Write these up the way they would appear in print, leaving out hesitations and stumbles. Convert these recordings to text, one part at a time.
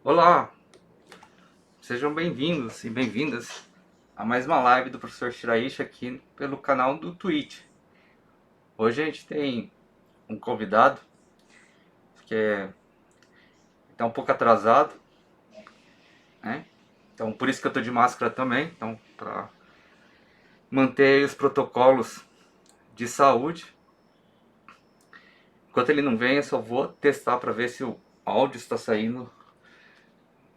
Olá, sejam bem-vindos e bem-vindas a mais uma live do professor Shiraishi aqui pelo canal do Twitch. Hoje a gente tem um convidado que está um pouco atrasado, né? Então por isso que eu estou de máscara também, então para manter os protocolos de saúde. Enquanto ele não vem, eu só vou testar para ver se o áudio está saindo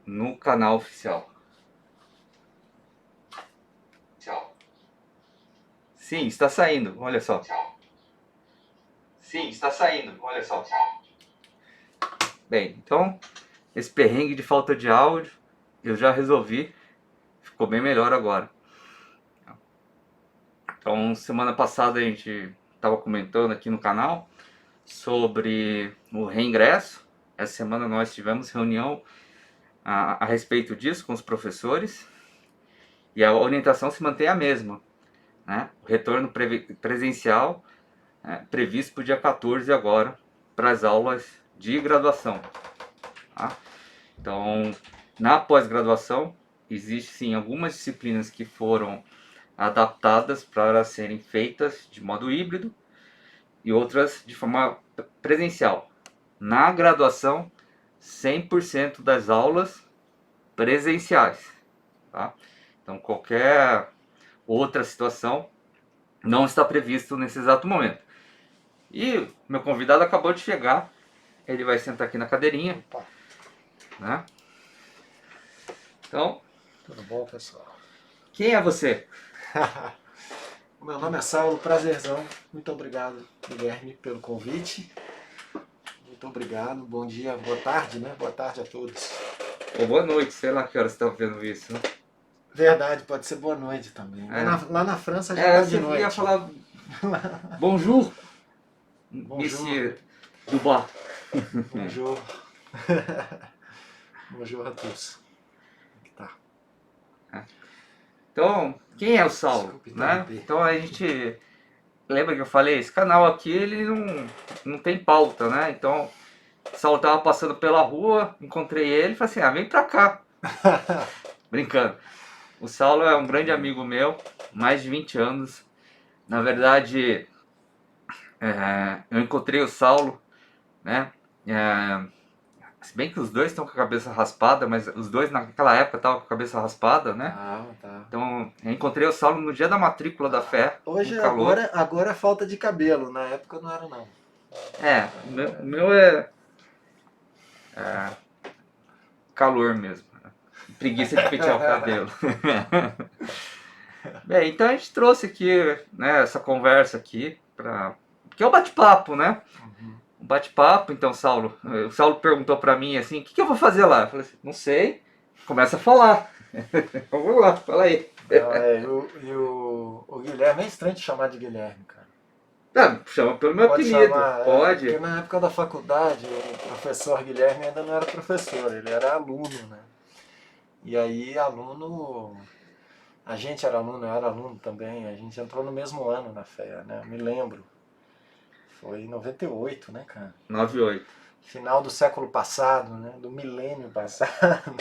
no canal oficial. Tchau. Sim, está saindo, olha só. Tchau. Sim, está saindo, olha só. Tchau. Bem, então esse perrengue de falta de áudio eu já resolvi, ficou bem melhor agora. Então semana passada a gente estava comentando aqui no canal sobre o reingresso. Essa semana nós tivemos reunião a respeito disso com os professores e a orientação se mantém a mesma, né? O retorno presencial previsto para o dia 14 agora para as aulas de graduação, tá? Então na pós-graduação existe sim algumas disciplinas que foram adaptadas para serem feitas de modo híbrido e outras de forma presencial. Na graduação, 100% das aulas presenciais, tá? Então qualquer outra situação não está previsto nesse exato momento. E meu convidado acabou de chegar, ele vai sentar aqui na cadeirinha. Opa. Né? Então, Tudo bom, pessoal? Quem é você? Meu nome é Saulo, prazerzão. Muito obrigado, Guilherme, pelo convite. Muito obrigado, bom dia, boa tarde, né? Boa tarde a todos. Ou boa noite, sei lá que horas você está vendo isso. Né? Verdade, pode ser boa noite também. Lá na França já está de noite. Você ia falar bonjour, Bonjour. Monsieur Dubois. Bonjour. Bonjour a todos. Tá. Então, quem é o Saulo? Né? Então a gente lembra que eu falei, esse canal aqui ele não tem pauta, né? Então o Saulo tava passando pela rua, encontrei ele e falei assim, vem pra cá. Brincando. O Saulo é um grande amigo meu, mais de 20 anos. Na verdade, eu encontrei o Saulo, né? Se bem que os dois estão com a cabeça raspada, mas os dois naquela época estavam com a cabeça raspada, né? Tá. Então, eu encontrei o Saulo no dia da matrícula da fé. Hoje, agora é falta de cabelo, na época não era não. O meu é calor mesmo. Preguiça de pentear o cabelo. Bem, então a gente trouxe aqui, né, essa conversa aqui, que é o bate-papo, né? Um bate-papo, então, Saulo. O Saulo perguntou pra mim assim, o que eu vou fazer lá? Eu falei assim, não sei, começa a falar. Vamos lá, fala aí. O Guilherme é estranho de chamar de Guilherme, cara. Chama pelo meu apelido, pode. Porque na época da faculdade, o professor Guilherme ainda não era professor, ele era aluno, né? E aí, aluno. A gente era aluno, eu era aluno também, a gente entrou no mesmo ano na FEA, né? Eu me lembro. Foi em 98, né, cara? 98. Final do século passado, né? Do milênio passado.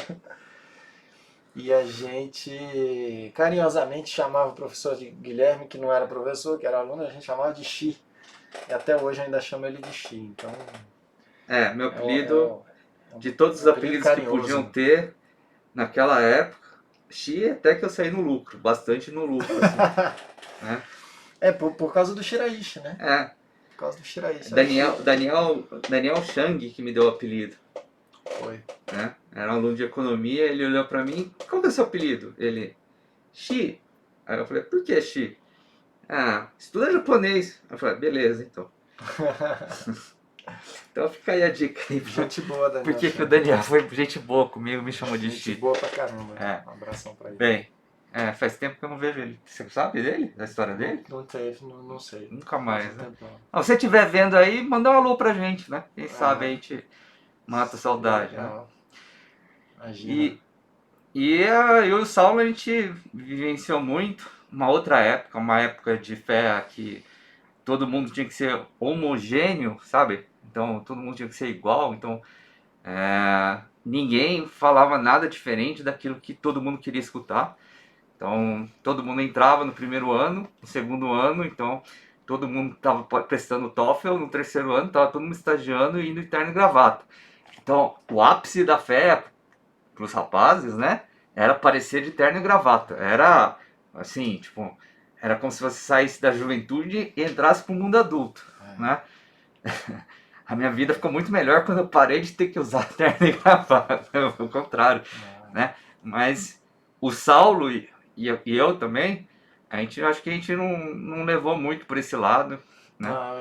E a gente carinhosamente chamava o professor de Guilherme, que não era professor, que era aluno, a gente chamava de Xi. E até hoje ainda chama ele de Xi. Então, meu apelido, de todos os apelidos carinhoso, que podiam ter naquela época, Xi até que eu saí no lucro, bastante no lucro. Assim, né? Por causa do Shiraishi, né? Por causa do Shiraishi. Daniel Chang que me deu o apelido. Foi. Né? Era um aluno de economia, ele olhou pra mim, qual que é o seu apelido? Ele, Xi. Aí eu falei, por que Xi? Estuda japonês. Eu falei, beleza, então. Então fica aí a dica aí. Gente boa, Daniel. Por que o Daniel foi gente boa comigo, me chamou de Xi? Gente boa pra caramba. Um abração pra ele. Bem, faz tempo que eu não vejo ele. Você sabe dele? Da história dele? Não sei. Nunca mais, né? Se você estiver vendo aí, manda um alô pra gente, né? Quem sabe a gente mata a saudade, né? Imagina. E eu e o Saulo, a gente vivenciou muito uma outra época, uma época de fé que todo mundo tinha que ser homogêneo, sabe? Então todo mundo tinha que ser igual. Então ninguém falava nada diferente daquilo que todo mundo queria escutar. Então, todo mundo entrava no primeiro ano, no segundo ano, então todo mundo estava prestando TOEFL, no terceiro ano estava todo mundo estagiando e indo de terno e gravata. Então, o ápice da fé para os rapazes, né, era aparecer de terno e gravata. Era assim, tipo, era como se você saísse da juventude e entrasse para o mundo adulto, né? A minha vida ficou muito melhor quando eu parei de ter que usar terno e gravata, o contrário, né? Mas o Saulo e eu também, acho que a gente não levou muito por esse lado, né? Não,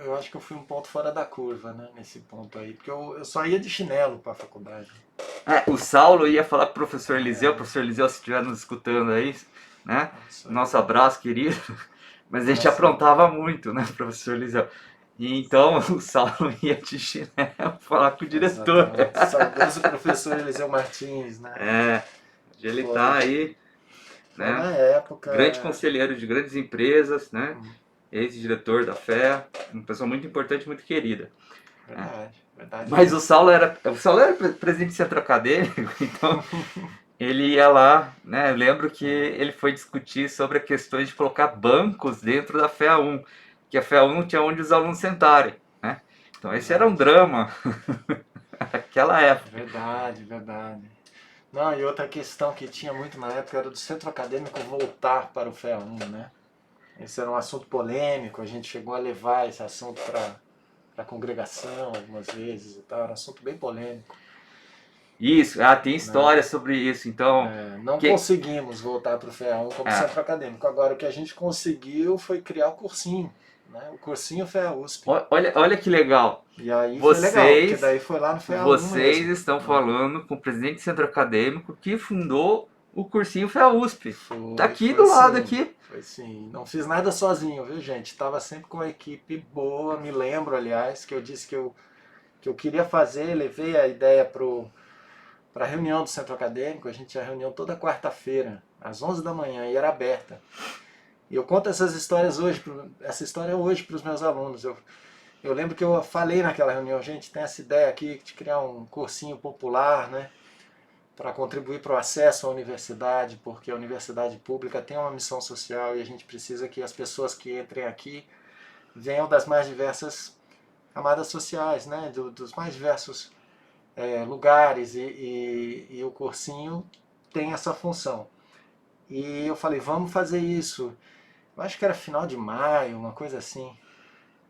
eu acho que eu fui um ponto fora da curva, né, nesse ponto aí, porque eu só ia de chinelo para a faculdade. O Saulo ia falar pro É, professor Eliseu, se estiver nos escutando aí, né? isso aí. Nosso abraço, querido. Mas a gente Nossa, aprontava muito, né, professor Eliseu? E então o Saulo ia de chinelo falar com o diretor. exatamente. Saudoso professor Eliseu Martins, né? É, ele tá Foi, aí, foi né? na época. Grande conselheiro de grandes empresas, né? Hum, Ex-diretor da FE, uma pessoa muito importante, muito querida. Né? verdade, verdade Mas mesmo. O Saulo era presidente do centro acadêmico, então ele ia lá, né? Eu lembro que ele foi discutir sobre a questão de colocar bancos dentro da FEA1, que a FEA1 não tinha onde os alunos sentarem, né? Então esse era um Verdade, drama naquela época. verdade, verdade. Não, e outra questão que tinha muito na época era do centro acadêmico voltar para o FEA1, né? Esse era um assunto polêmico, a gente chegou a levar esse assunto para a congregação algumas vezes e tal, era um assunto bem polêmico, Isso, tem né? história sobre isso. Então, Não que, conseguimos voltar para o FEA1 como é, centro acadêmico. Agora, o que a gente conseguiu foi criar o cursinho, né? O cursinho FEA USP. olha que legal. E aí foi legal, porque Vocês, daí foi lá no FEA1 vocês mesmo, estão né? falando com o presidente do centro acadêmico que fundou o cursinho FEA-USP. Tá aqui Foi do lado sim, aqui. foi sim. Não fiz nada sozinho, viu, gente? Estava sempre com uma equipe boa. Me lembro, aliás, que eu disse que eu queria fazer, levei a ideia para a reunião do centro acadêmico. A gente tinha reunião toda quarta-feira, às 11 da manhã, e era aberta. E eu conto essas histórias hoje, essa história hoje para os meus alunos. Eu lembro que eu falei naquela reunião, gente, tem essa ideia aqui de criar um cursinho popular, né? Para contribuir para o acesso à universidade, porque a universidade pública tem uma missão social e a gente precisa que as pessoas que entrem aqui venham das mais diversas camadas sociais, né? Dos mais diversos lugares e o cursinho tem essa função. E eu falei, vamos fazer isso. Eu acho que era final de maio, uma coisa assim.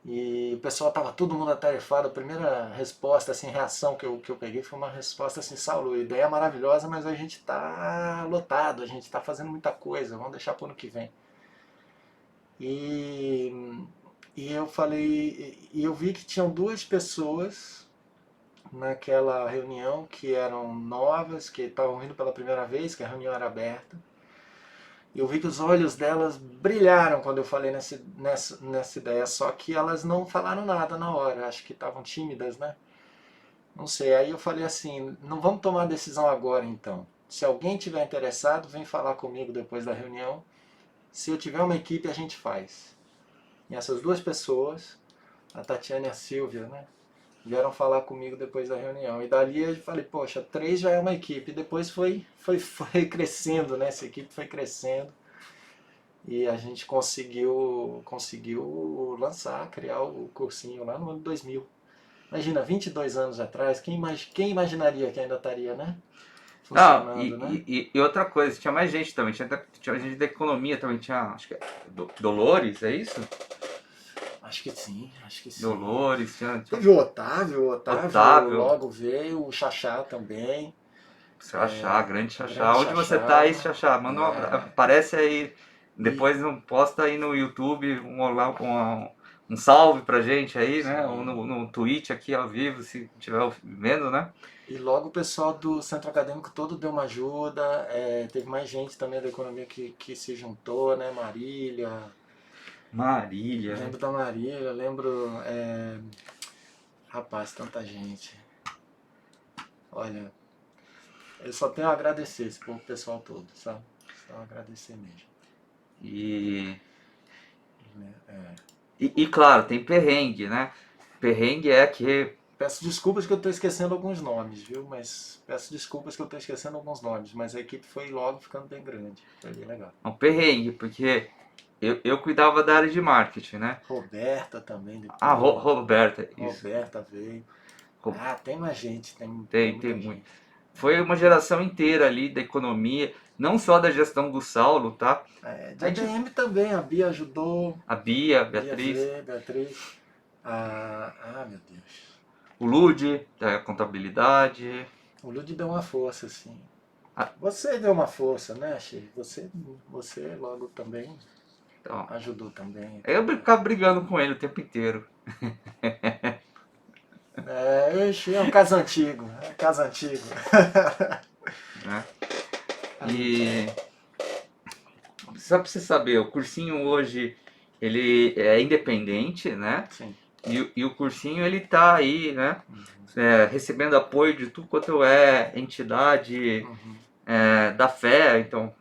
E o pessoal tava todo mundo atarefado. A primeira resposta, assim, reação que eu peguei foi uma resposta assim, Saulo, ideia é maravilhosa, mas a gente tá lotado, a gente tá fazendo muita coisa, vamos deixar pro ano que vem. E, e eu falei, e eu vi que tinham duas pessoas naquela reunião que eram novas, que estavam vindo pela primeira vez, que a reunião era aberta. Eu vi que os olhos delas brilharam quando eu falei nessa ideia, só que elas não falaram nada na hora, acho que estavam tímidas, né? Não sei, aí eu falei assim, não vamos tomar decisão agora então. Se alguém tiver interessado, vem falar comigo depois da reunião. Se eu tiver uma equipe, a gente faz. E essas duas pessoas, a Tatiana e a Silvia, né? Vieram falar comigo depois da reunião. E dali eu falei, poxa, três já é uma equipe. E depois foi crescendo, né? Essa equipe foi crescendo. E a gente conseguiu lançar, criar o cursinho lá no ano 2000. Imagina, 22 anos atrás, quem imaginaria que ainda estaria, né? Não, Funcionando, né? e outra coisa, tinha mais gente também, tinha gente da economia também, tinha, acho que é Dolores, é isso? Acho que sim, acho que sim. Dolores, tinha Teve o Otávio Otávio, logo veio, o Xaxá também, Xaxá, grande Xaxá. grande Onde você tá aí, Xaxá. Xaxá? Manda um abraço, aparece aí, E depois posta aí no YouTube um, olá, um salve pra gente aí, né? Ou sim. no Twitch aqui ao vivo, se estiver vendo, né? E logo o pessoal do centro acadêmico todo deu uma ajuda, teve mais gente também da economia que se juntou, né? Marília, Marília, né? lembro da Marília, lembro. Rapaz, tanta gente. Olha, eu só tenho a agradecer esse povo, pessoal todo, sabe? Só agradecer mesmo. E, Né? e claro, tem perrengue, né? Perrengue é que Peço desculpas que eu estou esquecendo alguns nomes, viu? Mas peço desculpas que eu estou esquecendo alguns nomes, mas a equipe foi logo ficando bem grande. Foi bem legal. Um perrengue, porque eu cuidava da área de marketing, né? Roberta também Ah, depois. Roberta, isso. Roberta veio. Ro- Ah, tem mais gente, tem Tem muita muito. gente. Foi uma geração inteira ali da economia, não só da gestão do Saulo, tá? É, de A gente, ADM também, a Bia ajudou, a Bia, a Bia Beatriz, veio, Beatriz. Meu Deus. o Lude, da contabilidade. O Lud deu uma força, assim. Ah, Você deu uma força, né, Che? Você logo também então, ajudou também. eu ficava brigando com ele o tempo inteiro, Ixi, é um caso antigo, é um caso antigo. né? E só pra você saber, o cursinho hoje ele é independente, né? Sim. E o cursinho ele tá aí, né? Uhum. Recebendo apoio de tudo quanto é entidade Uhum. da fé, então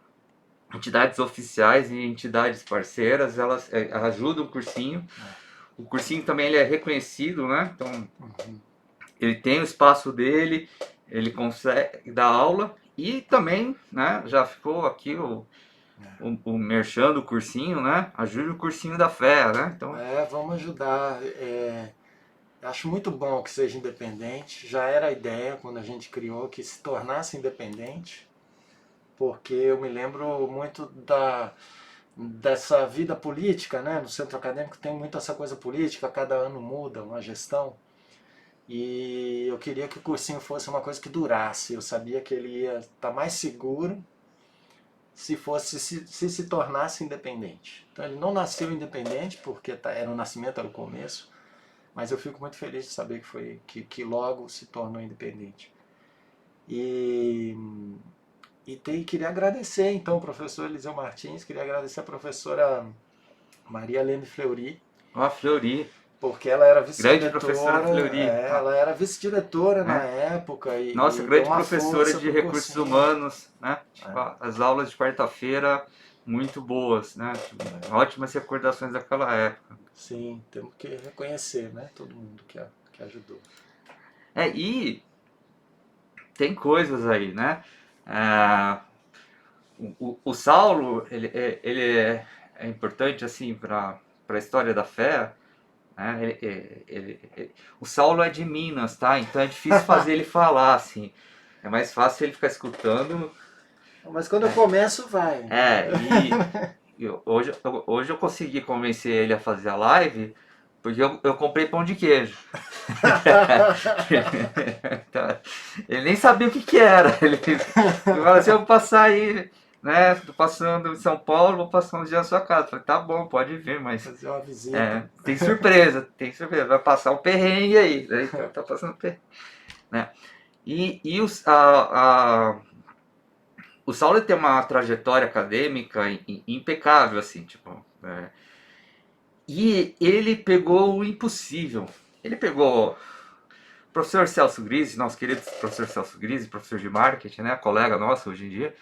entidades oficiais e entidades parceiras, elas ajudam o cursinho. O cursinho também ele é reconhecido, né? Então Uhum. ele tem o espaço dele, ele consegue dar aula e também, né? Já ficou aqui o merchan do cursinho, né? Ajude o cursinho da fé, né? Então, Vamos ajudar. Acho muito bom que seja independente. Já era a ideia quando a gente criou que se tornasse independente, porque eu me lembro muito dessa vida política, né? No centro acadêmico tem muito essa coisa política, cada ano muda uma gestão. E eu queria que o cursinho fosse uma coisa que durasse. Eu sabia que ele ia estar mais seguro se tornasse independente. Então ele não nasceu independente porque era o nascimento, era o começo, mas eu fico muito feliz de saber que logo se tornou independente. E queria agradecer então ao professor Eliseu Martins, queria agradecer a professora Maria Helene Fleury, a Fleury, porque ela era grande professora vice-diretora, Fleury, ela era vice-diretora na né? época Nossa, e deu grande uma professora força de pro recursos cursinho. humanos, né? Tipo, as aulas de quarta-feira muito boas, né? Tipo, ótimas recordações daquela época. Sim, temos que reconhecer, né? Todo mundo que ajudou. E tem coisas aí, né? É, o Saulo, ele é importante, assim, para a história da fé, né? O Saulo é de Minas, tá? Então é difícil fazer ele falar, assim. É mais fácil ele ficar escutando. Mas quando eu começo, vai. Hoje eu consegui convencer ele a fazer a live porque eu comprei pão de queijo. Então, ele nem sabia o que era. Ele falou assim: eu vou passar aí, né? Tô passando em São Paulo, vou passar uns dias na sua casa. Eu falei: tá bom, pode vir, mas Fazer uma visita. tem surpresa, vai passar um perrengue aí. Né? Então tá passando perrengue. Né? O Saulo tem uma trajetória acadêmica impecável, assim, tipo. E ele pegou o impossível. Ele pegou o professor Celso Grise, nosso querido professor Celso Grise, professor de marketing, né, colega nosso hoje em dia,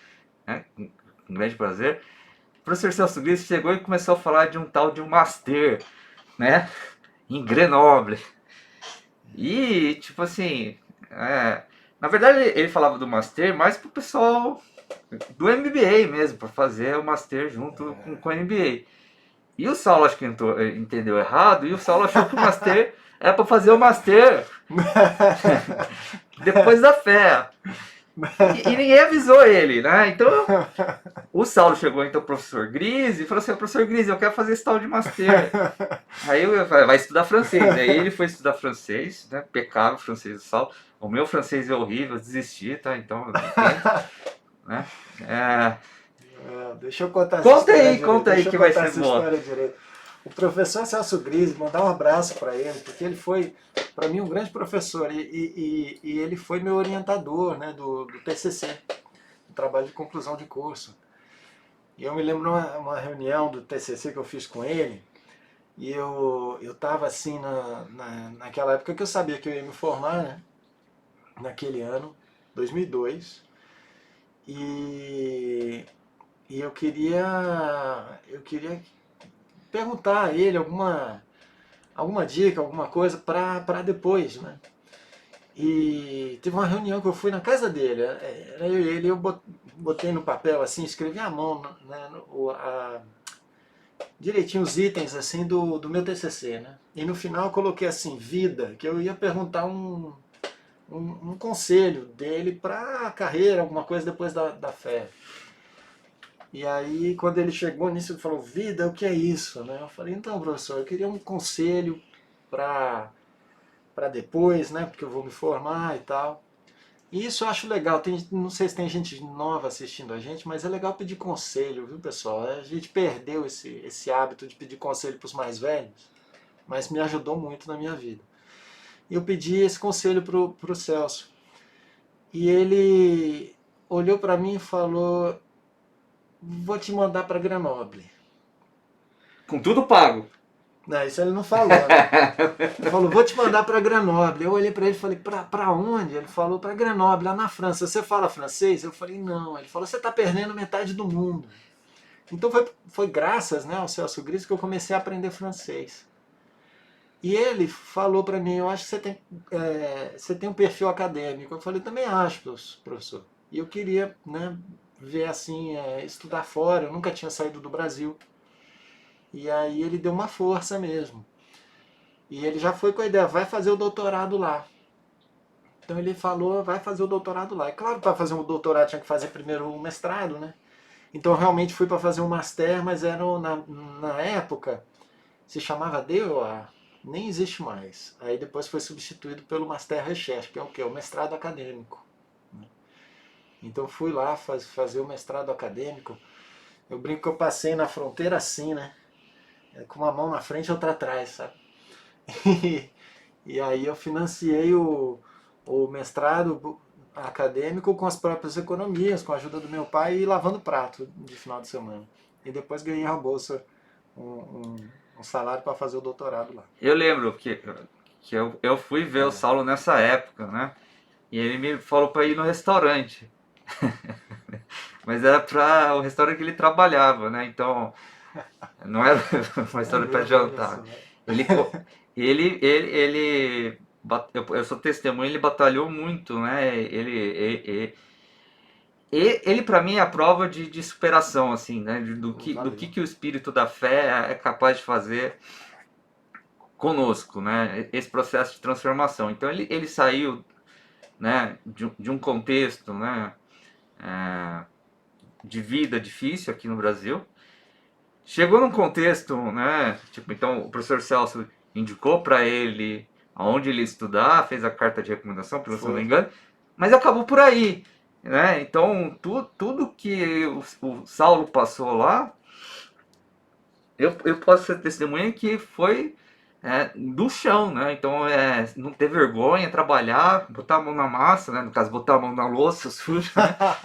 né, com grande prazer. O professor Celso Grise chegou e começou a falar de um tal de um master, né, em Grenoble. E, tipo assim, na verdade ele falava do master mais pro pessoal do MBA mesmo, para fazer o master junto com o MBA. E o Saulo acho que entendeu errado, e o Saulo achou que o Master era para fazer o Master depois da fé. E ninguém avisou ele, né? Então o Saulo chegou então ao professor Grise e falou assim: professor Grise, eu quero fazer esse tal de Master. Aí eu falei: vai estudar francês. Aí ele foi estudar francês, né? Pecado o francês do Saulo. O meu francês é horrível, desisti, tá? Então, né? Deixa eu contar essa história direito. Conta aí Deixa eu que vai contar ser essa boa. história direito. O professor Celso Grise, mandar um abraço para ele, porque ele foi, para mim, um grande professor e ele foi meu orientador, né, do TCC, do trabalho de conclusão de curso. E eu me lembro uma reunião do TCC que eu fiz com ele, e eu estava assim naquela época que eu sabia que eu ia me formar, né, naquele ano, 2002, e eu queria perguntar a ele alguma dica, alguma coisa para depois, né? E teve uma reunião que eu fui na casa dele, era eu e ele, eu botei no papel assim, escrevi à mão, né, direitinho os itens assim do meu TCC, né? E no final eu coloquei assim, vida, que eu ia perguntar um conselho dele para a carreira, alguma coisa depois da fé. E aí, quando ele chegou nisso, ele falou, vida, o que é isso? Né? Eu falei, então, professor, eu queria um conselho para depois, né? Porque eu vou me formar e tal. E isso eu acho legal. Não sei se tem gente nova assistindo a gente, mas é legal pedir conselho, viu, pessoal? A gente perdeu esse hábito de pedir conselho para os mais velhos, mas me ajudou muito na minha vida. E eu pedi esse conselho pro Celso. E ele olhou para mim e falou: vou te mandar para Grenoble. Com tudo pago. Não, isso ele não falou, né? Ele falou: vou te mandar para Grenoble. Eu olhei para ele e falei: para onde? Ele falou: para Grenoble, lá na França. Você fala francês? Eu falei: não. Ele falou: você está perdendo metade do mundo. Então foi graças, né, ao Celso Gris que eu comecei a aprender francês. E ele falou para mim: eu acho que você tem um perfil acadêmico. Eu falei: também acho, professor. E eu queria, né, ver assim, estudar fora. Eu nunca tinha saído do Brasil. E aí ele deu uma força mesmo. E ele já foi com a ideia: vai fazer o doutorado lá. Então ele falou: vai fazer o doutorado lá. E claro, para fazer um doutorado tinha que fazer primeiro o mestrado, né? Então eu realmente fui para fazer um master, mas era na época se chamava DEA, nem existe mais. Aí depois foi substituído pelo Master Recherche, que é o quê? O mestrado acadêmico. Então fui lá fazer o mestrado acadêmico. Eu brinco que eu passei na fronteira assim, né? Com uma mão na frente e outra atrás, sabe? E aí eu financiei o mestrado acadêmico com as próprias economias, com a ajuda do meu pai e lavando prato de final de semana. E depois ganhei a bolsa, um salário para fazer o doutorado lá. Eu lembro que eu fui ver o Saulo nessa época, né? E ele me falou para ir no restaurante. Mas era para o restaurante que ele trabalhava, né? Então, não era um restaurante para jantar. Ele, eu sou testemunha, ele batalhou muito, né? Ele para mim é a prova de superação, assim, né? Do que o espírito da fé é capaz de fazer conosco, né? Esse processo de transformação. Então ele saiu, né? De um contexto, né? De vida difícil aqui no Brasil. Chegou num contexto, né? Tipo, então o professor Celso indicou para ele aonde ele ia estudar, fez a carta de recomendação, pelo se não me engano, mas acabou por aí, né? Então tudo que o Saulo passou lá, eu posso ser testemunha que foi do chão, né? Então não ter vergonha, trabalhar, botar a mão na massa, né? No caso, botar a mão na louça suja, né?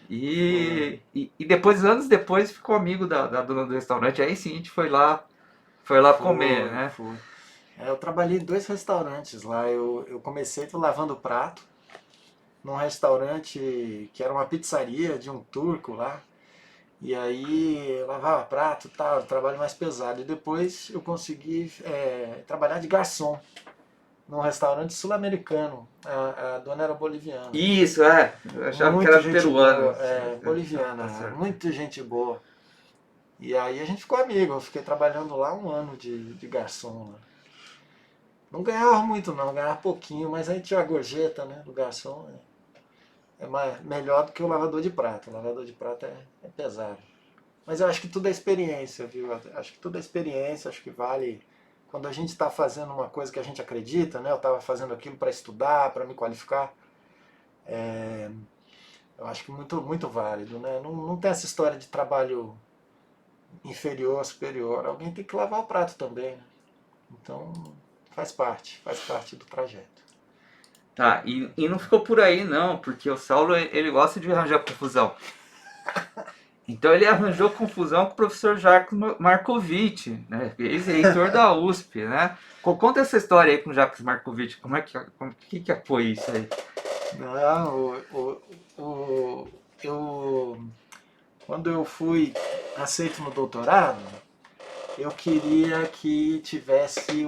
E depois, anos depois, ficou amigo da dona do restaurante. Aí sim a gente foi lá comer, né? Foi. Eu trabalhei em 2 restaurantes lá. Eu comecei lavando prato num restaurante que era uma pizzaria de um turco lá. E aí eu lavava prato, tal, trabalho mais pesado. E depois eu consegui trabalhar de garçom num restaurante sul-americano. A dona era boliviana. Isso, eu achava Muito que era gente peruano. boa, boliviana, Tá certo. muito gente boa. E aí a gente ficou amigo, eu fiquei trabalhando lá 1 ano de garçom. Lá. Não ganhava muito não, ganhava pouquinho, mas aí tinha a gorjeta, né, do garçom. Melhor do que o lavador de prato. O lavador de prato é pesado. Mas eu acho que tudo é experiência, viu? Acho que tudo é experiência, acho que vale. Quando a gente está fazendo uma coisa que a gente acredita, né? Eu estava fazendo aquilo para estudar, para me qualificar. Eu acho que muito, muito válido, né? Não tem essa história de trabalho inferior, superior. Alguém tem que lavar o prato também, né? Então faz parte do trajeto. Tá, e não ficou por aí não, porque o Saulo ele gosta de arranjar confusão. Então ele arranjou confusão com o professor Jacques Marcovitch, né? Ex-reitor da USP, né? Conta essa história aí com o Jacques Marcovitch, que foi isso aí? Não, quando eu fui aceito no doutorado, eu queria que tivesse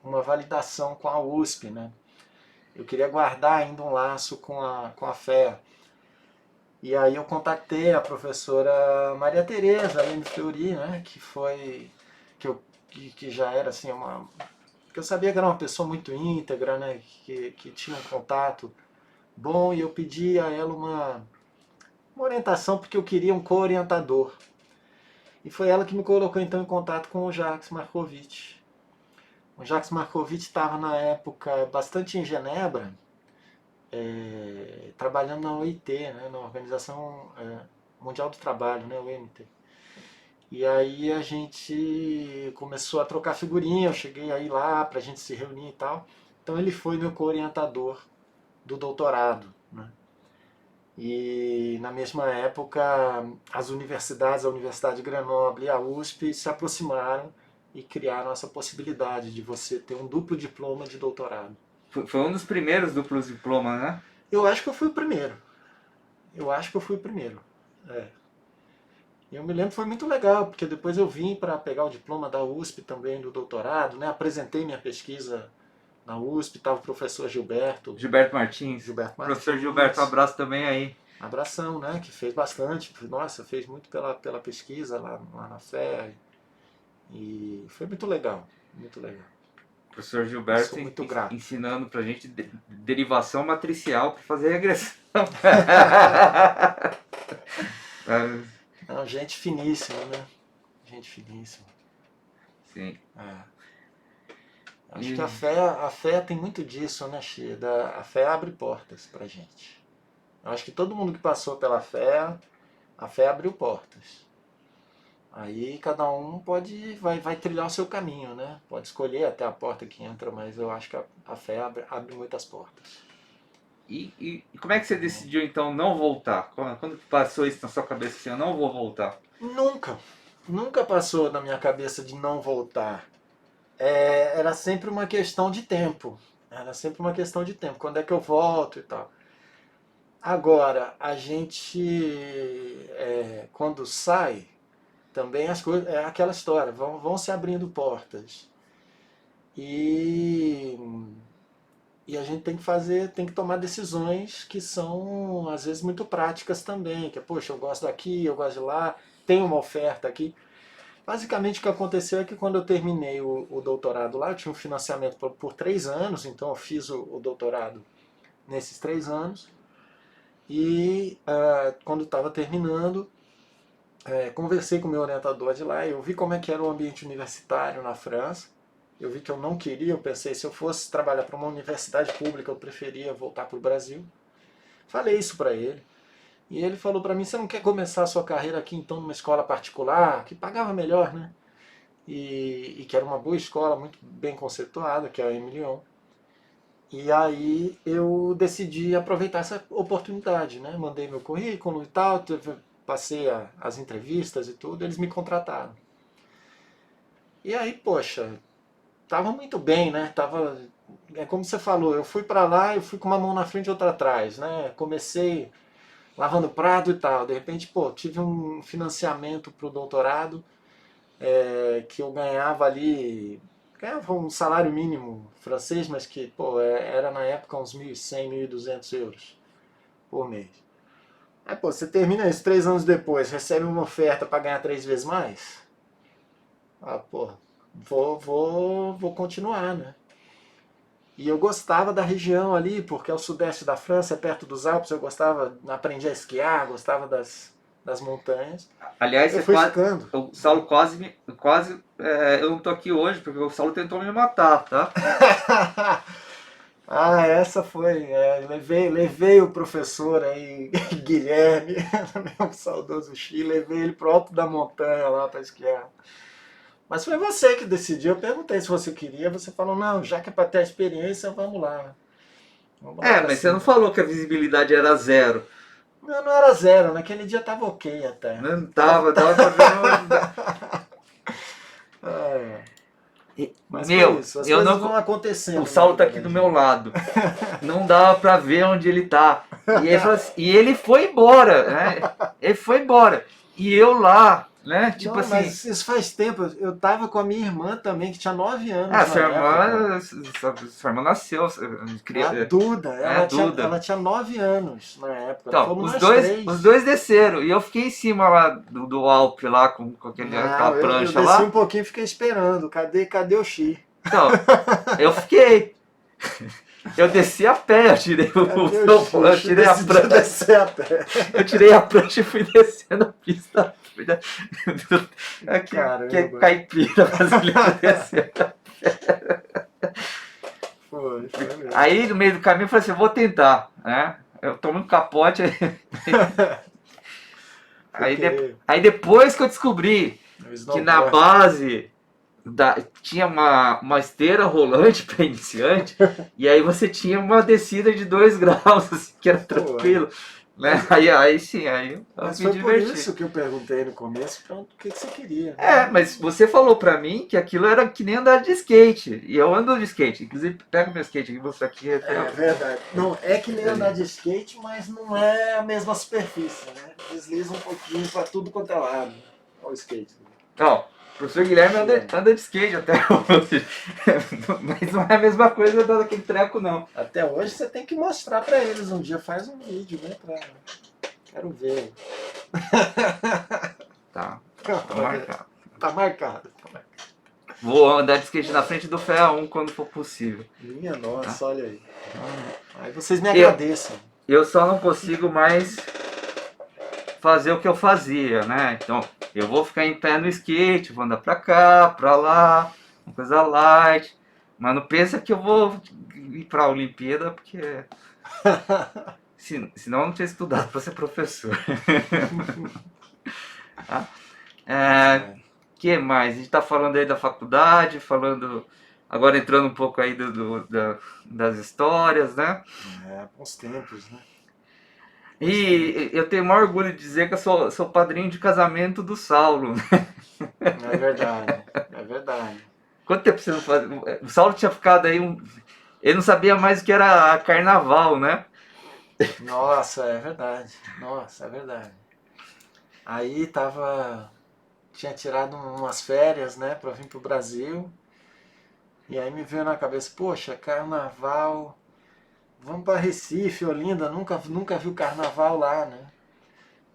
uma validação com a USP, né? Eu queria guardar ainda um laço com a fé. E aí eu contactei a professora Maria Tereza Leme Fleury, né, que já era assim que eu sabia que era uma pessoa muito íntegra, né, que tinha um contato bom, e eu pedi a ela uma orientação porque eu queria um co-orientador. E foi ela que me colocou então em contato com o Jacques Markovitch. O Jacques Markovitch estava na época bastante em Genebra, trabalhando na OIT, né, na Organização Mundial do Trabalho, né, OMT. E aí a gente começou a trocar figurinha, eu cheguei aí lá pra gente se reunir e tal. Então ele foi meu co-orientador do doutorado, né? E na mesma época as universidades, a Universidade de Grenoble e a USP se aproximaram e criaram essa possibilidade de você ter um duplo diploma de doutorado. Foi um dos primeiros duplos diplomas, né? Eu acho que eu fui o primeiro. Eu acho que eu fui o primeiro. É. Eu me lembro que foi muito legal, porque depois eu vim para pegar o diploma da USP também do doutorado, né? Apresentei minha pesquisa na USP, estava o professor Gilberto. Gilberto Martins. Professor Gilberto, um abraço também aí. Abração, né? Que fez bastante. Nossa, fez muito pela pesquisa lá na FE. E foi muito legal, muito legal. Professor Gilberto ensinando pra gente derivação matricial para fazer regressão. Não, gente finíssima, né? Gente finíssima. Sim. Acho que a fé tem muito disso, né, Xê? A fé abre portas pra gente. Eu acho que todo mundo que passou pela fé, a fé abriu portas. Aí cada um vai trilhar o seu caminho, né? Pode escolher até a porta que entra, mas eu acho que a fé abre muitas portas. E como é que você decidiu então não voltar? Quando passou isso na sua cabeça assim, eu não vou voltar? Nunca passou na minha cabeça de não voltar. Era sempre uma questão de tempo. Era sempre uma questão de tempo. Quando é que eu volto e tal. Agora, a gente, quando sai, também as coisas, é aquela história, vão se abrindo portas. E a gente tem que tomar decisões que são, às vezes, muito práticas também. Que é, poxa, eu gosto daqui, eu gosto de lá, tem uma oferta aqui. Basicamente o que aconteceu é que quando eu terminei o doutorado lá, eu tinha um financiamento por 3 anos, então eu fiz o doutorado nesses 3 anos. E quando estava terminando, conversei com o meu orientador de lá, eu vi como é que era o ambiente universitário na França. Eu vi que eu não queria, eu pensei, se eu fosse trabalhar para uma universidade pública, eu preferia voltar para o Brasil. Falei isso para ele. E ele falou para mim, você não quer começar a sua carreira aqui então numa escola particular, que pagava melhor, né? E que era uma boa escola, muito bem conceituada, que é a Emilion. E aí eu decidi aproveitar essa oportunidade, né? Mandei meu currículo e tal, passei as entrevistas e tudo, eles me contrataram. E aí, poxa, tava muito bem, né? É como você falou, eu fui para lá, eu fui com uma mão na frente e outra atrás, né? Comecei lavando prato e tal. De repente, tive um financiamento para o doutorado que eu ganhava ali, ganhava um salário mínimo francês, mas que, era na época uns 1.100, 1.200 euros por mês. Aí, você termina isso 3 anos depois, recebe uma oferta para ganhar 3 vezes mais? Vou continuar, né? E eu gostava da região ali, porque é o sudeste da França, é perto dos Alpes, eu gostava, aprendi a esquiar, gostava das montanhas. Aliás, eu fui ficando. O Saulo quase eu não tô aqui hoje, porque o Saulo tentou me matar, tá? Essa foi, levei o professor aí, Guilherme, meu saudoso Xi, levei ele pro alto da montanha lá para esquiar. Mas foi você que decidiu. Eu perguntei se você queria, você falou, não, já que é para ter a experiência, vamos lá. Mas você não falou que a visibilidade era 0. Não era 0, naquele dia tava ok até. Não dava pra ver. Mas meu, isso, as coisas vão acontecendo. O Saulo tá aqui do meu lado. Não dava pra ver onde ele tá. E ele, falou assim, e ele foi embora, né? Ele foi embora. E eu lá, né? Tipo Não, assim, mas isso faz tempo. Eu tava com a minha irmã também, que tinha 9 anos na época. sua irmã nasceu, A Duda, Duda. ela tinha 9 anos na época. Então, Fomos nós os três. dois desceram e eu fiquei em cima lá do Alpe lá com aquela Não, eu prancha desci lá. um pouquinho e fiquei esperando. Cadê o Xi? Então, eu fiquei. Eu desci a pé, eu tirei Cadê o Xi? O eu Xi tirei a decidiu prancha, descer a pé. eu tirei a prancha e fui descendo a pista. Que é Caramba. caipira brasileiro descer. Foi mesmo. Aí no meio do caminho eu falei assim, eu vou tentar, né? Eu tomei um capote, Porque aí depois que eu descobri o que na snowboard. base tinha uma esteira rolante para iniciante, e aí você tinha uma descida de 2 graus, assim, que era tranquilo. Né? Aí sim, aí eu Mas me foi por diverti. isso que eu perguntei no começo, o que você queria. Mas você falou pra mim que aquilo era que nem andar de skate. E eu ando de skate. Inclusive, pega meu skate aqui, mostrar aqui. É verdade. Não, é que nem andar de skate, mas não é a mesma superfície, né? Desliza um pouquinho pra tudo quanto é lado. Olha o skate. Não, o professor Guilherme anda de skate até hoje. Mas não é a mesma coisa daquele treco, não. Até hoje você tem que mostrar pra eles um dia. Faz um vídeo, né? Quero ver. Tá marcado. Tá marcado. Vou andar de skate na frente do FEA 1 quando for possível. Minha nossa, olha aí. Aí vocês me agradeçam. Eu só não consigo mais fazer o que eu fazia, né? Então, eu vou ficar em pé no skate, vou andar pra cá, pra lá, uma coisa light. Mas não pensa que eu vou ir pra Olimpíada, porque senão eu não tinha estudado pra ser professor. Tá? Que mais? A gente tá falando aí da faculdade, agora entrando um pouco aí das histórias, né? Bons tempos, né? E eu tenho o maior orgulho de dizer que eu sou padrinho de casamento do Saulo. É verdade, é verdade. Quanto tempo você não faz? O Saulo tinha ficado aí ele não sabia mais o que era carnaval, né? Nossa, é verdade. Nossa, é verdade. Aí tinha tirado umas férias, né, pra vir pro Brasil. E aí me veio na cabeça, poxa, carnaval, vamos pra Recife, Olinda, nunca vi o carnaval lá, né?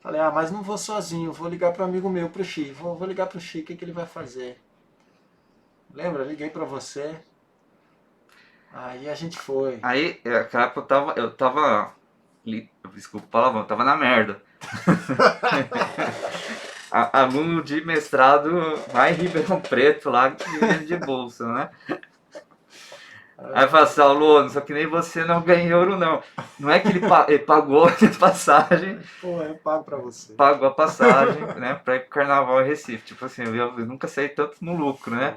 Falei, mas não vou sozinho, vou ligar pro amigo meu, pro Xi. Vou ligar pro Xi, o que ele vai fazer? Lembra? Liguei pra você. Aí a gente foi. Aí, naquela época eu tava desculpa o palavrão, eu tava na merda. Aluno de mestrado lá em Ribeirão Preto, lá de bolsa, né? Aí fala, Saulo, só que nem você não ganha ouro, não. Não é que ele pagou a passagem. Pô, eu pago pra você. Pagou a passagem, né, pra ir pro carnaval em Recife. Tipo assim, eu nunca saí tanto no lucro, né?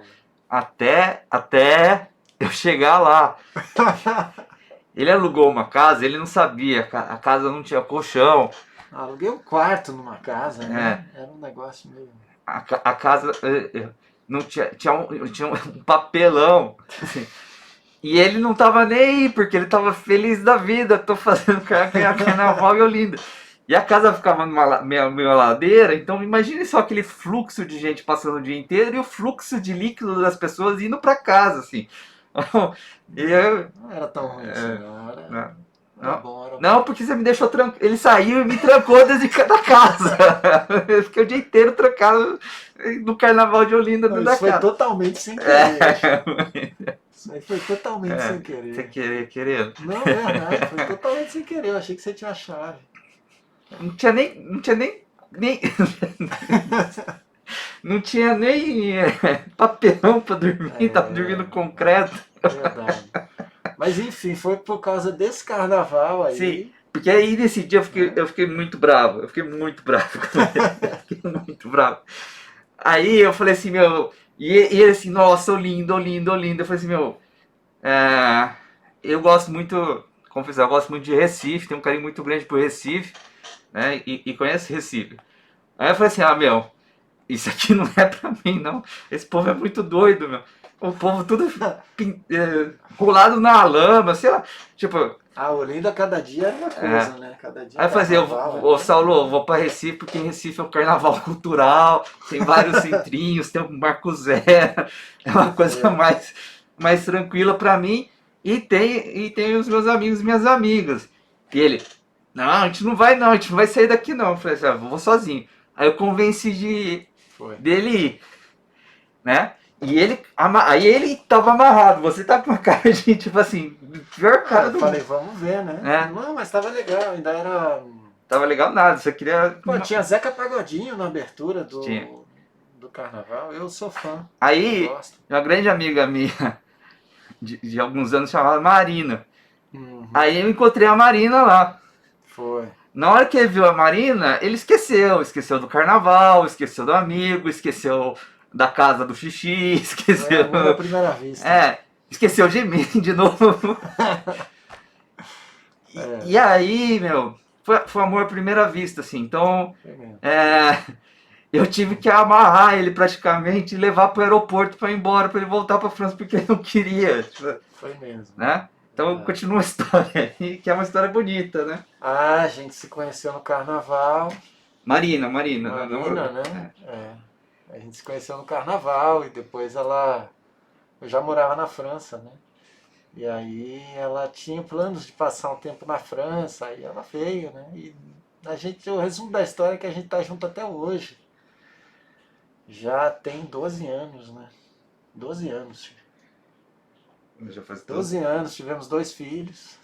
Até eu chegar lá. Ele alugou uma casa, ele não sabia, a casa não tinha colchão. Aluguei um quarto numa casa, né? Era um negócio meio... A casa não tinha um papelão. Assim. E ele não tava nem aí, porque ele tava feliz da vida. Tô fazendo carnaval em Olinda. E a casa ficava numa meio ladeira, então imagine só aquele fluxo de gente passando o dia inteiro e o fluxo de líquido das pessoas indo para casa, assim. Não era tão ruim assim, não. Era bom. Não, porque você me deixou trancado. Ele saiu e me trancou dentro da casa. Eu fiquei o dia inteiro trancado no carnaval de Olinda dentro da casa. Isso foi totalmente sem querer. Isso aí foi totalmente sem querer. Você querendo? Não, é verdade, foi totalmente sem querer. Eu achei que você tinha a chave. Não tinha nem não tinha nem papelão pra dormir, tava dormindo no concreto. Verdade. Mas enfim, foi por causa desse carnaval aí. Sim, porque aí nesse dia eu fiquei muito bravo. Eu fiquei muito bravo. Aí eu falei assim, meu. E ele assim, nossa, lindo. Eu falei assim, eu gosto muito, confessar, eu gosto muito de Recife, tenho um carinho muito grande por Recife, né? E conheço Recife. Aí eu falei assim, meu, isso aqui não é pra mim, não. Esse povo é muito doido, meu. O povo tudo colado na lama, sei lá. Tipo, A Olinda cada dia era uma coisa, né? Cada dia Aí eu falei assim, carnaval. ô Saulo, eu vou pra Recife, porque em Recife é um carnaval cultural, tem vários centrinhos, tem o Marco Zero, é uma coisa É, mais tranquila pra mim, e tem os meus amigos e minhas amigas. E ele, não, a gente não vai não, a gente não vai sair daqui não. Eu falei assim, vou sozinho. Aí eu convenci foi. dele ir, né? Aí ele tava amarrado, você tá com uma cara de, tipo assim, pior Ah, cara eu do falei, mundo, vamos ver, né? né? Não, mas tava legal, ainda era. Tava legal nada, você queria... Pô, tinha Zeca Pagodinho na abertura Tinha. do carnaval. Eu sou fã, eu Aí, gosto. uma grande amiga minha de alguns anos chamada Marina. Uhum, Aí eu encontrei a Marina lá. foi. Na hora que ele viu a Marina, ele esqueceu do carnaval, esqueceu do amigo, esqueceu da casa do xixi, Foi esqueceu. amor à primeira vista. É, esqueceu de mim de novo. É, E aí, meu, foi amor à primeira vista, assim. Então, foi mesmo. é, eu tive que amarrar ele praticamente e levar para o aeroporto para ir embora, para ele voltar para França, porque ele não queria, tipo, Foi mesmo. né? Então Verdade. continua a história aí, que é uma história bonita, né? Ah, a gente se conheceu no carnaval. Marina, Marina, né? É. A gente se conheceu no carnaval e depois ela. Eu já morava na França, né? E aí ela tinha planos de passar um tempo na França, aí ela veio, né? E o resumo da história é que a gente tá junto até hoje. Já tem 12 anos, né? 12 anos. já faz 12 anos, tivemos 2 filhos.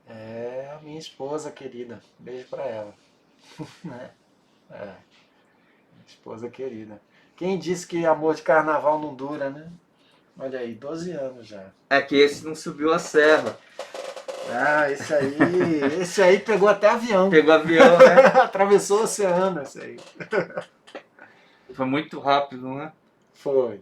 É a minha esposa querida. Beijo pra ela. Né? É, esposa querida. Quem disse que amor de carnaval não dura, né? Olha aí, 12 anos já. É que esse não subiu a serra. Ah, esse aí pegou até avião. Pegou avião, né? Atravessou o oceano, esse aí. Foi muito rápido, né? Foi,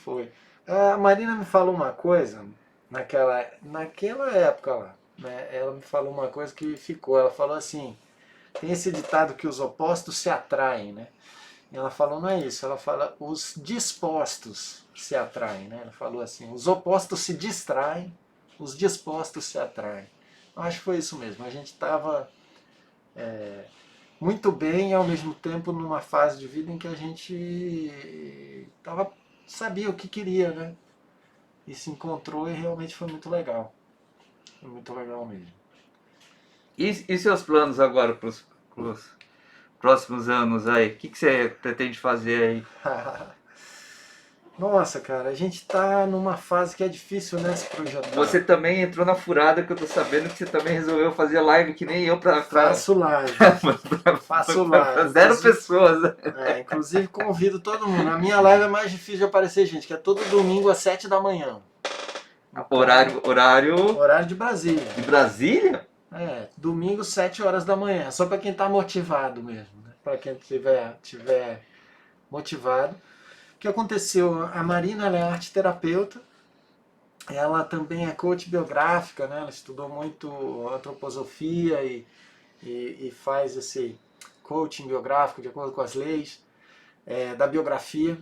foi. A Marina me falou uma coisa naquela época lá, né? Ela me falou uma coisa que ficou. Ela falou assim: tem esse ditado que os opostos se atraem, né? E ela falou, não é isso, ela fala os dispostos se atraem, né? Ela falou assim, os opostos se distraem, os dispostos se atraem. Eu acho que foi isso mesmo, a gente estava muito bem e ao mesmo tempo numa fase de vida em que a gente sabia o que queria, né? E se encontrou e realmente foi muito legal. Foi muito legal mesmo. E seus planos agora para os próximos anos aí? O que você pretende fazer aí? Nossa, cara, a gente tá numa fase que é difícil, né, se Você projetar. também entrou na furada que eu tô sabendo que você também resolveu fazer live que nem eu Faço live. Faço pra live. zero pessoas. Inclusive convido todo mundo. A minha live é mais difícil de aparecer, gente, que é todo domingo às 7 da manhã. Então, Horário horário de Brasília. de Brasília? Domingo, 7 horas da manhã. Só para quem tá motivado mesmo, né? Para quem tiver motivado. O que aconteceu? A Marina, ela é arte terapeuta. Ela também é coach biográfica, né? Ela estudou muito antroposofia e faz esse coaching biográfico de acordo com as leis da biografia,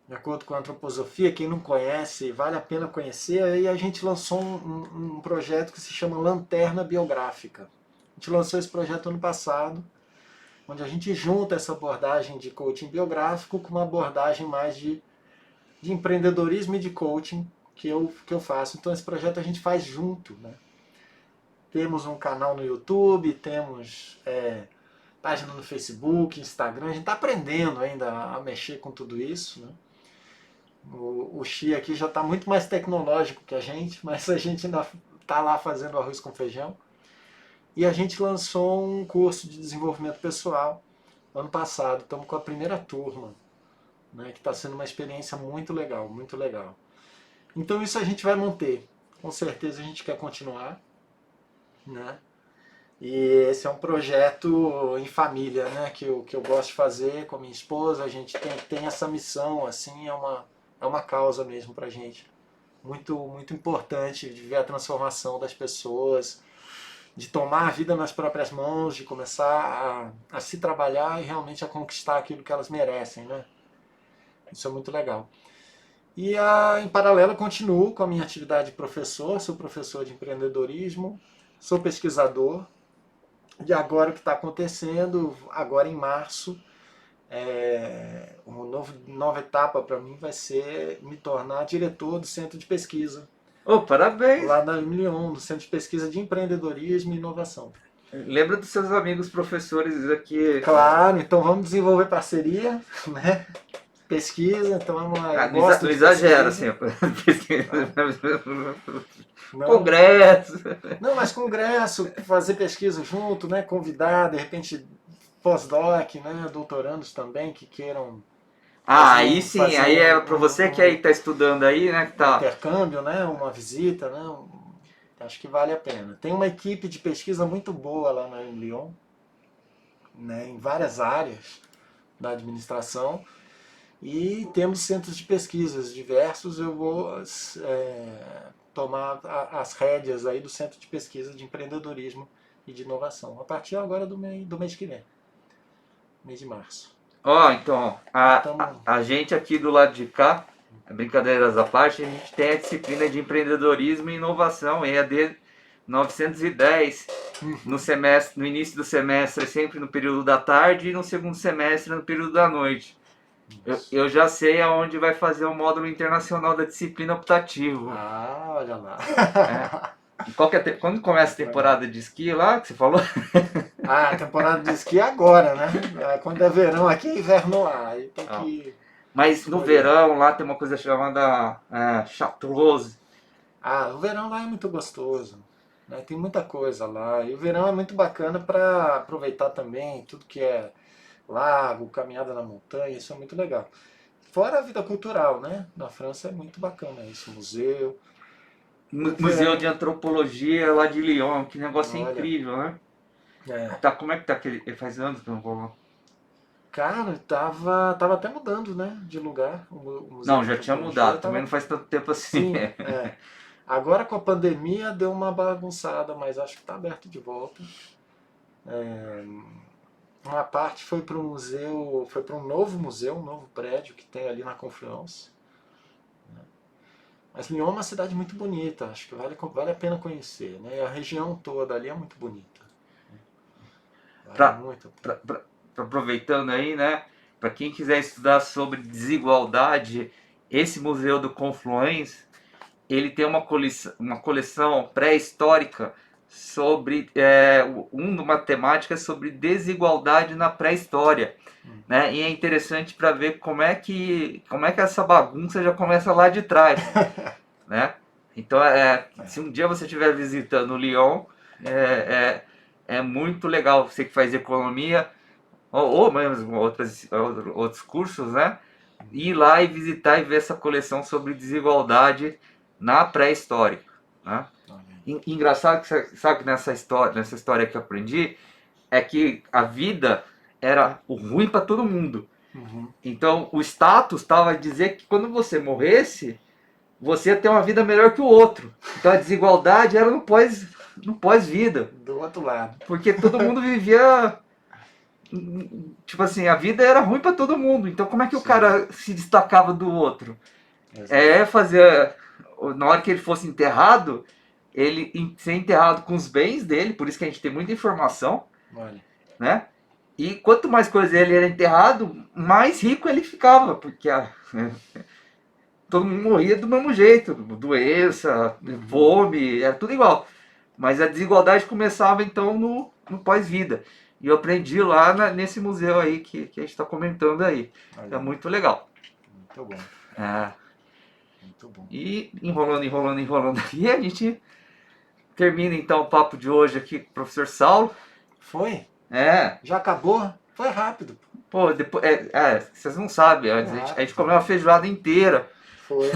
de acordo com a antroposofia. Quem não conhece, vale a pena conhecer. Aí a gente lançou um projeto que se chama Lanterna Biográfica. A gente lançou esse projeto ano passado, onde a gente junta essa abordagem de coaching biográfico com uma abordagem mais de empreendedorismo e de coaching que eu faço. Então esse projeto a gente faz junto, né? Temos um canal no YouTube, temos página no Facebook, Instagram. A gente está aprendendo ainda a mexer com tudo isso, né? O Xi aqui já está muito mais tecnológico que a gente, mas a gente ainda está lá fazendo arroz com feijão. E a gente lançou um curso de desenvolvimento pessoal ano passado. Estamos com a primeira turma, né, que está sendo uma experiência muito legal, muito legal. Então isso a gente vai manter. Com certeza a gente quer continuar, né? E esse é um projeto em família, né, que eu gosto de fazer com a minha esposa. A gente tem essa missão, assim, é uma causa mesmo pra gente. Muito, muito importante de ver a transformação das pessoas, de tomar a vida nas próprias mãos, de começar a se trabalhar e realmente a conquistar aquilo que elas merecem, né? Isso é muito legal. E em paralelo eu continuo com a minha atividade de professor, sou professor de empreendedorismo, sou pesquisador. E agora o que está acontecendo, agora em março, uma nova etapa para mim vai ser me tornar diretor do centro de pesquisa, Oh, parabéns! lá na Lyon, do Centro de Pesquisa de Empreendedorismo e Inovação. Lembra dos seus amigos professores aqui. Claro, então vamos desenvolver parceria, né? Pesquisa, então vamos lá, eu gosto Não de exagera, pesquisa. assim. Não, Congresso. não, mas congresso, fazer pesquisa junto, né? Convidar, de repente, pós-doc, né? Doutorandos também que queiram Ah, aí sim, fazer aí é pra você que aí tá estudando aí, né? Que um tá. intercâmbio, né? Uma visita, né? Acho que vale a pena. Tem uma equipe de pesquisa muito boa lá na Lyon, né? Em várias áreas da administração. E temos centros de pesquisas diversos. Eu vou tomar as rédeas aí do Centro de Pesquisa de Empreendedorismo e de Inovação, a partir agora do mês que vem, mês de março. Ó, então, Então, a gente aqui do lado de cá, brincadeiras à parte, a gente tem a disciplina de empreendedorismo e inovação, EAD 910, no semestre, no início do semestre, sempre no período da tarde, e no segundo semestre, no período da noite. Eu já sei aonde vai fazer o módulo internacional da disciplina optativo. olha lá. E quando começa a temporada de esqui lá, que você falou? A temporada de esqui é agora, né? Quando é verão aqui, é inverno lá. Aí tem que... Mas no verão lá tem uma coisa chamada chartreuse. O verão lá é muito gostoso, né? Tem muita coisa lá. E o verão é muito bacana para aproveitar também tudo que é lago, caminhada na montanha, isso é muito legal. Fora a vida cultural, né? Na França é muito bacana isso, museu. Museu de Antropologia lá de Lyon, que negócio Olha, incrível, né? é. Tá, como é que tá aquele. Faz anos que eu não vou lá. Cara, tava até mudando, né? De lugar. O Museu Não, de já tinha Antropologia mudado, também tava... não faz tanto tempo assim. Sim, Agora com a pandemia deu uma bagunçada, mas acho que está aberto de volta. Uma parte foi para um museu, foi para um novo museu, um novo prédio que tem ali na Confluence. Mas Lyon é uma cidade muito bonita, acho que vale a pena conhecer, né? E a região toda ali é muito bonita. Vale muito. Aproveitando aí, né? Para quem quiser estudar sobre desigualdade, esse museu do Confluence, ele tem uma coleção pré-histórica sobre uma temática sobre desigualdade na pré-história, né? E é interessante para ver como é que essa bagunça já começa lá de trás, né? Então, se um dia você estiver visitando Lyon, é muito legal. Você que faz economia ou mesmo outros cursos, né? Ir lá e visitar e ver essa coleção sobre desigualdade na pré-história, né? Engraçado que sabe que nessa história que eu aprendi é que a vida era o ruim para todo mundo. Então o status estava a dizer que quando você morresse, você ia ter uma vida melhor que o outro. Então a desigualdade era no pós-vida. Do outro lado. Porque todo mundo vivia. Tipo assim, a vida era ruim para todo mundo. Então como é que o cara se destacava do outro? Fazer. Na hora que ele fosse enterrado, ele ser enterrado com os bens dele, por isso que a gente tem muita informação. Olha. Né? E quanto mais coisa ele era enterrado, mais rico ele ficava, porque todo mundo morria do mesmo jeito, doença, fome, era tudo igual. Mas a desigualdade começava então no pós-vida. E eu aprendi lá nesse museu aí que a gente está comentando aí. É muito legal. Muito bom. Muito bom. E enrolando aqui, a gente termina então o papo de hoje aqui com o professor Saulo. Foi? É. Já acabou? Foi rápido. Pô, depois, vocês não sabem, a gente comeu uma feijoada inteira. Foi.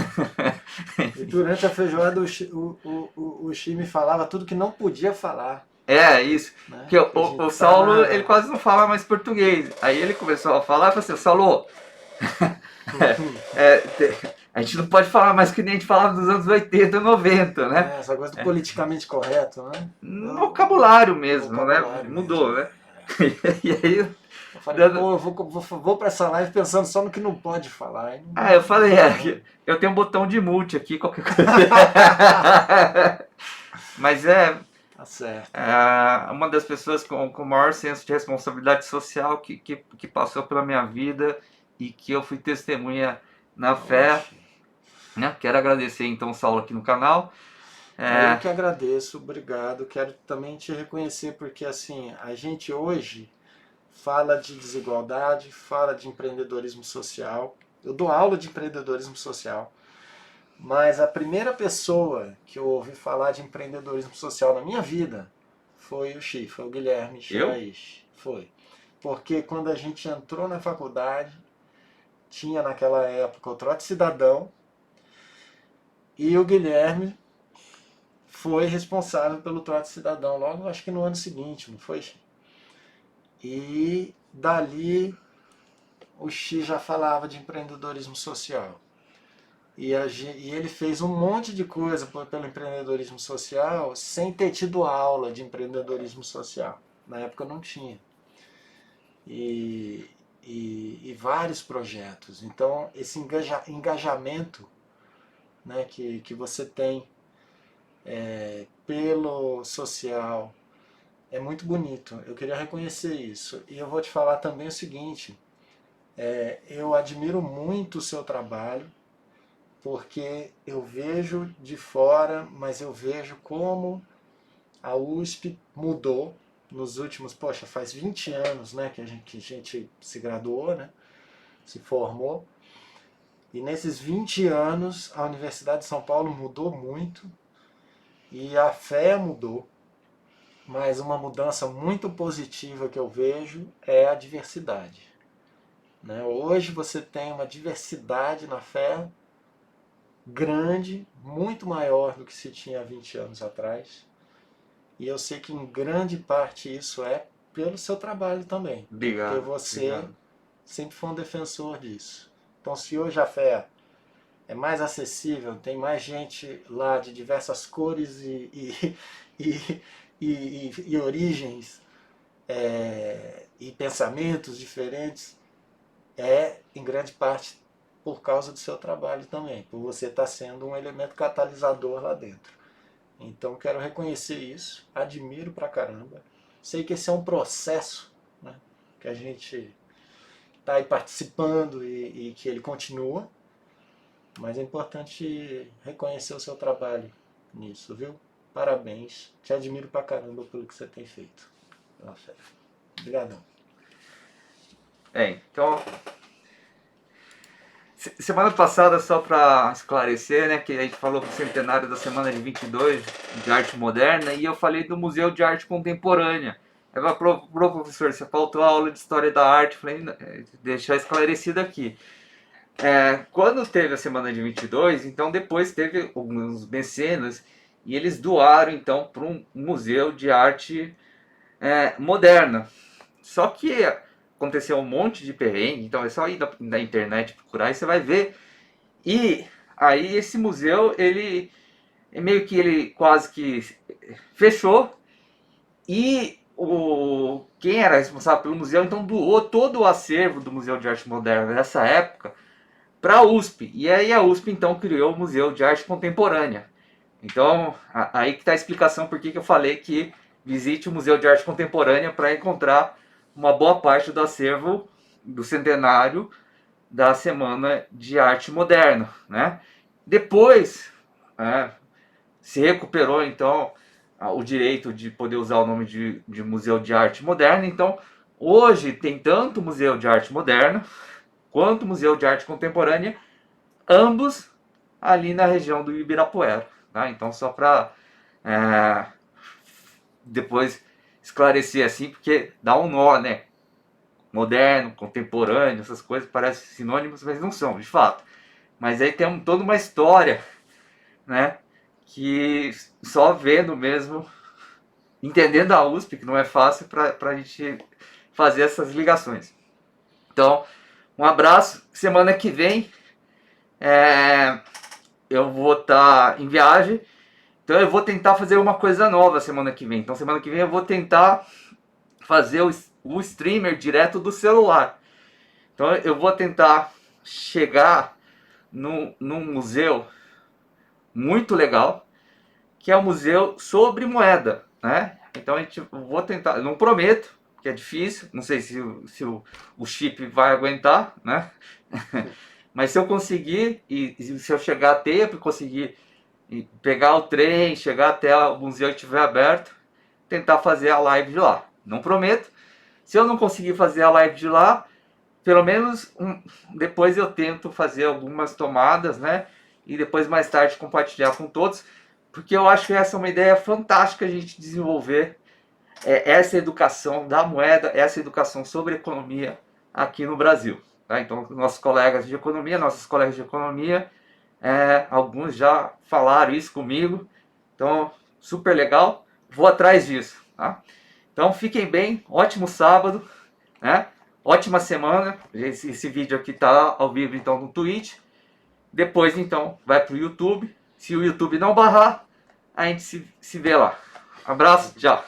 E durante a feijoada o Xi me falava tudo que não podia falar. Isso. Né? Porque o Saulo, ele quase não fala mais português. Aí ele começou a falar e falou assim, Saulo, a gente não pode falar mais que nem a gente falava nos anos 80 e 90, né? Essa coisa do politicamente correto, né? No vocabulário mesmo, né? Mudou, né? E aí falei, pô, eu vou para essa live pensando só no que não pode falar. Ah, eu falei, eu tenho um botão de mute aqui, qualquer coisa. Mas Tá certo. uma das pessoas com o maior senso de responsabilidade social que passou pela minha vida e que eu fui testemunha na fé. Né? Quero agradecer então o Saulo aqui no canal. Eu que agradeço, obrigado. Quero também te reconhecer porque assim, a gente hoje fala de desigualdade, fala de empreendedorismo social. Eu dou aula de empreendedorismo social, mas a primeira pessoa que eu ouvi falar de empreendedorismo social na minha vida foi o Xi, foi o Guilherme Shiraishi. Foi. Porque quando a gente entrou na faculdade, tinha naquela época o Trote Cidadão, e o Guilherme foi responsável pelo Trote Cidadão, logo acho que no ano seguinte, não foi? E dali o Xi já falava de empreendedorismo social. E ele fez um monte de coisa pelo empreendedorismo social sem ter tido aula de empreendedorismo social. Na época não tinha. E vários projetos. Então, esse engajamento, né, que você tem pelo social é muito bonito. Eu queria reconhecer isso. E eu vou te falar também o seguinte, eu admiro muito o seu trabalho, porque eu vejo de fora, mas eu vejo como a USP mudou nos últimos, poxa, faz 20 anos, né, que a gente se graduou, né, se formou, e nesses 20 anos a Universidade de São Paulo mudou muito, e a fé mudou, mas uma mudança muito positiva que eu vejo é a diversidade. Né? Hoje você tem uma diversidade na fé grande, muito maior do que se tinha há 20 anos atrás. E eu sei que em grande parte isso é pelo seu trabalho também. Obrigado. Porque você sempre foi um defensor disso. Então se hoje a fé é mais acessível, tem mais gente lá de diversas cores e origens e pensamentos diferentes, em grande parte por causa do seu trabalho também, por você estar sendo um elemento catalisador lá dentro. Então quero reconhecer isso, admiro pra caramba. Sei que esse é um processo, né, que a gente está aí participando e que ele continua, mas é importante reconhecer o seu trabalho nisso, viu? Parabéns, te admiro pra caramba pelo que você tem feito. Nossa, obrigadão. Então, semana passada, só para esclarecer, né, que a gente falou do centenário da semana de 22 de arte moderna, e eu falei do Museu de Arte Contemporânea. Eu falei, professor, você faltou a aula de História da Arte, falei, deixar esclarecido aqui. Quando teve a semana de 22, então depois teve alguns mecenas, e eles doaram então para um museu de arte moderna. Só que aconteceu um monte de perrengue, então é só ir na internet procurar e você vai ver. E aí esse museu, ele meio que ele quase que fechou, e quem era responsável pelo museu então doou todo o acervo do Museu de Arte Moderna dessa época para a USP. E aí a USP então criou o Museu de Arte Contemporânea. Então aí que está a explicação por que eu falei que visite o Museu de Arte Contemporânea para encontrar uma boa parte do acervo do centenário da Semana de Arte Moderna, né? Depois se recuperou então o direito de poder usar o nome de Museu de Arte Moderna. Então hoje tem tanto Museu de Arte Moderna quanto Museu de Arte Contemporânea, ambos ali na região do Ibirapuera. Tá? Então só para depois esclarecer assim, porque dá um nó, né? Moderno, contemporâneo, essas coisas parecem sinônimos, mas não são, de fato. Mas aí tem toda uma história, né? Que só vendo mesmo, entendendo a USP, que não é fácil para a gente fazer essas ligações. Então, um abraço. Semana que vem eu vou estar em viagem, então eu vou tentar fazer uma coisa nova semana que vem. Então semana que vem eu vou tentar fazer o streamer direto do celular. Então eu vou tentar chegar num museu muito legal, que é o museu sobre moeda, né? Então vou tentar, não prometo, que é difícil, não sei se o chip vai aguentar, né? Mas se eu conseguir, e se eu chegar a tempo e conseguir pegar o trem, chegar até o museu e estiver aberto, tentar fazer a live de lá. Não prometo. Se eu não conseguir fazer a live de lá, pelo menos depois eu tento fazer algumas tomadas, né? E depois mais tarde compartilhar com todos, porque eu acho que essa é uma ideia fantástica a gente desenvolver essa educação da moeda, essa educação sobre economia aqui no Brasil. Tá? Então, nossos colegas de economia, alguns já falaram isso comigo, então super legal, vou atrás disso. Tá? Então fiquem bem, ótimo sábado, né? Ótima semana. Esse vídeo aqui está ao vivo então no Twitch. Depois então vai para o YouTube. Se o YouTube não barrar, a gente se vê lá. Abraço, tchau.